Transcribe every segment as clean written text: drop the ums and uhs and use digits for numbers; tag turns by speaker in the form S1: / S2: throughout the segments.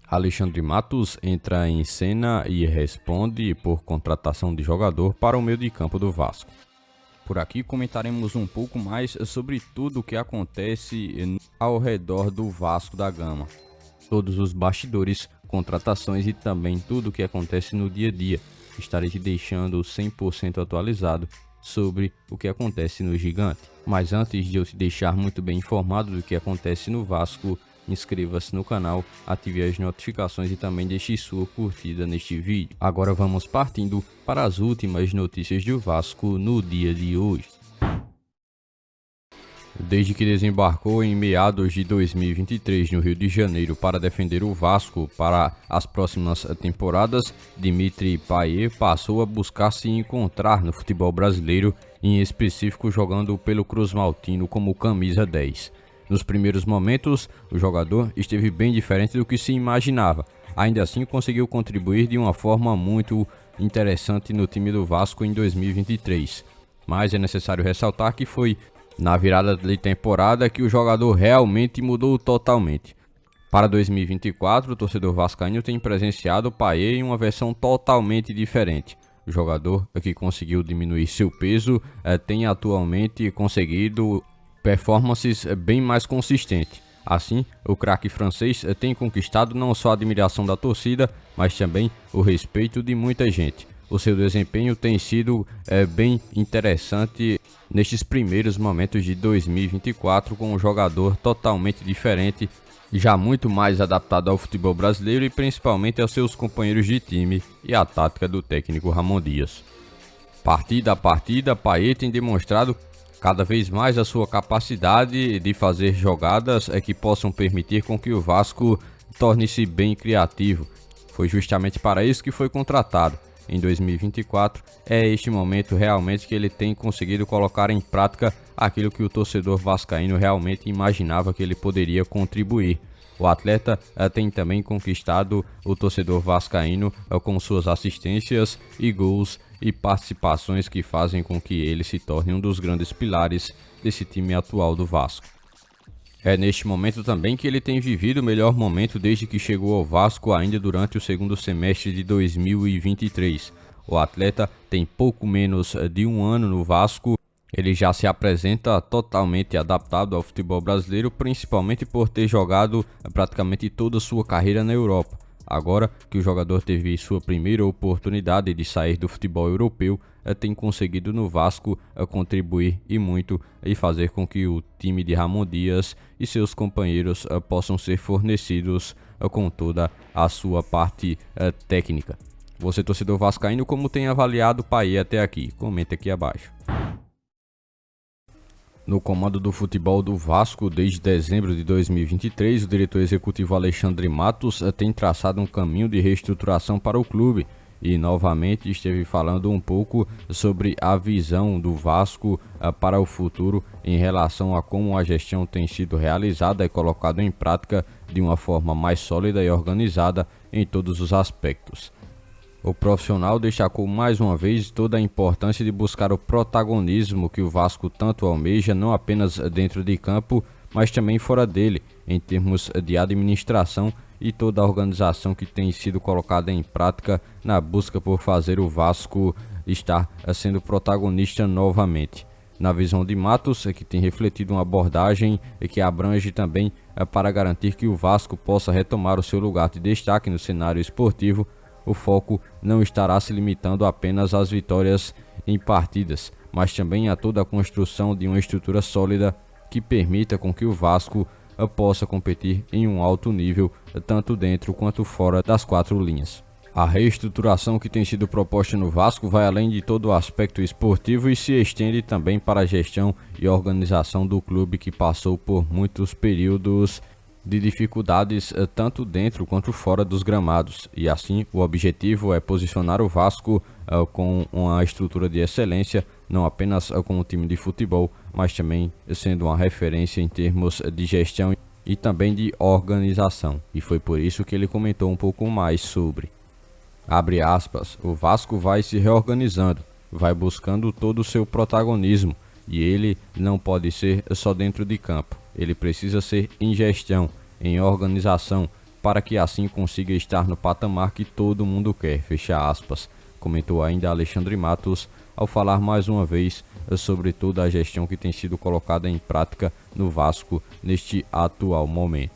S1: Alexandre Matos entra em cena e responde por contratação de jogador para o meio de campo do Vasco. Por aqui comentaremos um pouco mais sobre tudo o que acontece ao redor do Vasco da Gama. Todos os bastidores, contratações e também tudo o que acontece no dia a dia. Estarei te deixando 100% atualizado sobre o que acontece no Gigante. Mas antes de eu te deixar muito bem informado do que acontece no Vasco, inscreva-se no canal, ative as notificações e também deixe sua curtida neste vídeo. Agora vamos partindo para as últimas notícias do Vasco no dia de hoje. Desde que desembarcou em meados de 2023 no Rio de Janeiro para defender o Vasco para as próximas temporadas, Dimitri Payet passou a buscar se encontrar no futebol brasileiro, em específico jogando pelo Cruz Maltino como camisa 10. Nos primeiros momentos, o jogador esteve bem diferente do que se imaginava. Ainda assim, conseguiu contribuir de uma forma muito interessante no time do Vasco em 2023. Mas é necessário ressaltar que foi na virada de temporada que o jogador realmente mudou totalmente. Para 2024, o torcedor vascaíno tem presenciado o Payet em uma versão totalmente diferente. O jogador que conseguiu diminuir seu peso tem atualmente conseguido performances bem mais consistentes. Assim, o craque francês tem conquistado não só a admiração da torcida, mas também o respeito de muita gente. O seu desempenho tem sido bem interessante nestes primeiros momentos de 2024, com um jogador totalmente diferente, já muito mais adaptado ao futebol brasileiro e principalmente aos seus companheiros de time e à tática do técnico Ramon Dias. Partida a partida, Payet tem demonstrado cada vez mais a sua capacidade de fazer jogadas que possam permitir com que o Vasco torne-se bem criativo. Foi justamente para isso que foi contratado. Em 2024, é este momento realmente que ele tem conseguido colocar em prática aquilo que o torcedor vascaíno realmente imaginava que ele poderia contribuir. O atleta tem também conquistado o torcedor vascaíno com suas assistências e gols e participações que fazem com que ele se torne um dos grandes pilares desse time atual do Vasco. É neste momento também que ele tem vivido o melhor momento desde que chegou ao Vasco ainda durante o segundo semestre de 2023. O atleta tem pouco menos de um ano no Vasco. Ele já se apresenta totalmente adaptado ao futebol brasileiro, principalmente por ter jogado praticamente toda a sua carreira na Europa. Agora que o jogador teve sua primeira oportunidade de sair do futebol europeu, tem conseguido no Vasco contribuir e muito e fazer com que o time de Ramon Dias e seus companheiros possam ser fornecidos com toda a sua parte técnica. Você, torcedor vascaíno, como tem avaliado o Payet até aqui? Comenta aqui abaixo. No comando do futebol do Vasco desde dezembro de 2023, o diretor executivo Alexandre Matos tem traçado um caminho de reestruturação para o clube e novamente esteve falando um pouco sobre a visão do Vasco para o futuro em relação a como a gestão tem sido realizada e colocada em prática de uma forma mais sólida e organizada em todos os aspectos. O profissional destacou mais uma vez toda a importância de buscar o protagonismo que o Vasco tanto almeja, não apenas dentro de campo, mas também fora dele, em termos de administração e toda a organização que tem sido colocada em prática na busca por fazer o Vasco estar sendo protagonista novamente. Na visão de Matos, que tem refletido uma abordagem que abrange também para garantir que o Vasco possa retomar o seu lugar de destaque no cenário esportivo. O foco não estará se limitando apenas às vitórias em partidas, mas também a toda a construção de uma estrutura sólida que permita com que o Vasco possa competir em um alto nível, tanto dentro quanto fora das quatro linhas. A reestruturação que tem sido proposta no Vasco vai além de todo o aspecto esportivo e se estende também para a gestão e organização do clube, que passou por muitos períodos de dificuldades tanto dentro quanto fora dos gramados, e assim o objetivo é posicionar o Vasco com uma estrutura de excelência, não apenas com o time de futebol, mas também sendo uma referência em termos de gestão e também de organização. E foi por isso que ele comentou um pouco mais sobre, abre aspas, o Vasco vai se reorganizando, vai buscando todo o seu protagonismo, e ele não pode ser só dentro de campo. Ele precisa ser em gestão, em organização, para que assim consiga estar no patamar que todo mundo quer, fecha aspas. Comentou ainda Alexandre Matos ao falar mais uma vez sobre toda a gestão que tem sido colocada em prática no Vasco neste atual momento.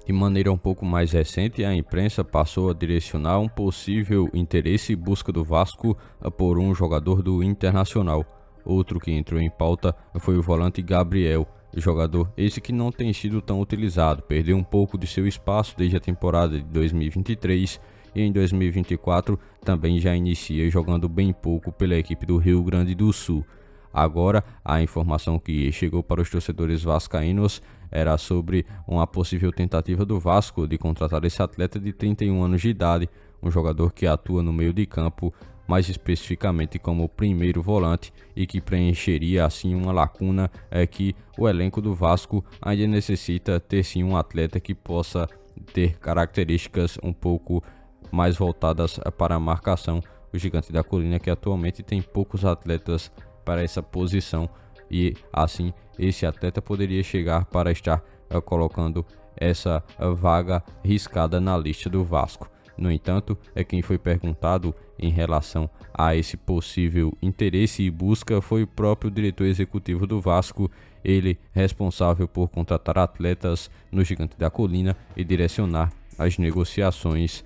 S1: De maneira um pouco mais recente, a imprensa passou a direcionar um possível interesse e busca do Vasco por um jogador do Internacional. Outro que entrou em pauta foi o volante Gabriel, jogador esse que não tem sido tão utilizado, perdeu um pouco de seu espaço desde a temporada de 2023 e em 2024 também já inicia jogando bem pouco pela equipe do Rio Grande do Sul. Agora, a informação que chegou para os torcedores vascaínos era sobre uma possível tentativa do Vasco de contratar esse atleta de 31 anos de idade, um jogador que atua no meio de campo, mais especificamente como primeiro volante, e que preencheria assim uma lacuna que o elenco do Vasco ainda necessita ter sim um atleta que possa ter características um pouco mais voltadas para a marcação. O Gigante da Colina, que atualmente tem poucos atletas para essa posição, e assim esse atleta poderia chegar para estar colocando essa vaga riscada na lista do Vasco. No entanto, quem foi perguntado em relação a esse possível interesse e busca foi o próprio diretor executivo do Vasco, ele responsável por contratar atletas no Gigante da Colina e direcionar as negociações,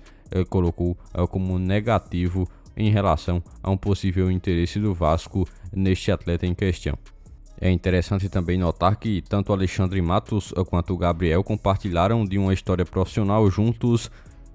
S1: colocou como negativo em relação a um possível interesse do Vasco neste atleta em questão. É interessante também notar que tanto Alexandre Matos quanto o Gabriel compartilharam de uma história profissional juntos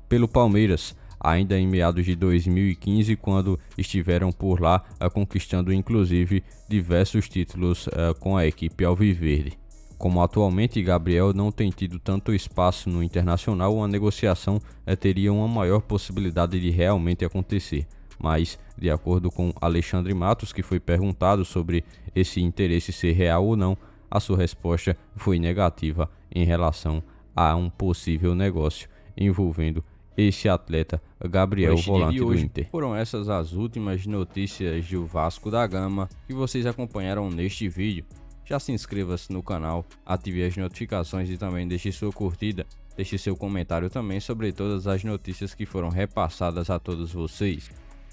S1: pelo Palmeiras, ainda em meados de 2015, quando estiveram por lá conquistando inclusive diversos títulos com a equipe alviverde. Como atualmente Gabriel não tem tido tanto espaço no Internacional, uma negociação teria uma maior possibilidade de realmente acontecer. Mas, de acordo com Alexandre Matos, que foi perguntado sobre esse interesse ser real ou não, a sua resposta foi negativa em relação a um possível negócio envolvendo esse atleta Gabriel, volante do Inter. Foram essas as últimas notícias do Vasco da Gama que vocês acompanharam neste vídeo. Já se inscreva-se no canal, ative as notificações e também deixe sua curtida. Deixe seu comentário também sobre todas as notícias que foram repassadas a todos vocês.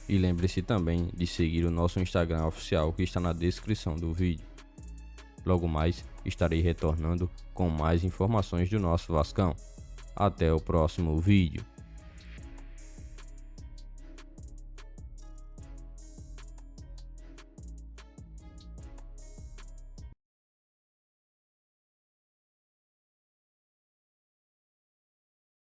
S1: E lembre-se também de seguir o nosso Instagram oficial que está na descrição do vídeo. Logo mais estarei retornando com mais informações do nosso Vascão. Até o próximo vídeo.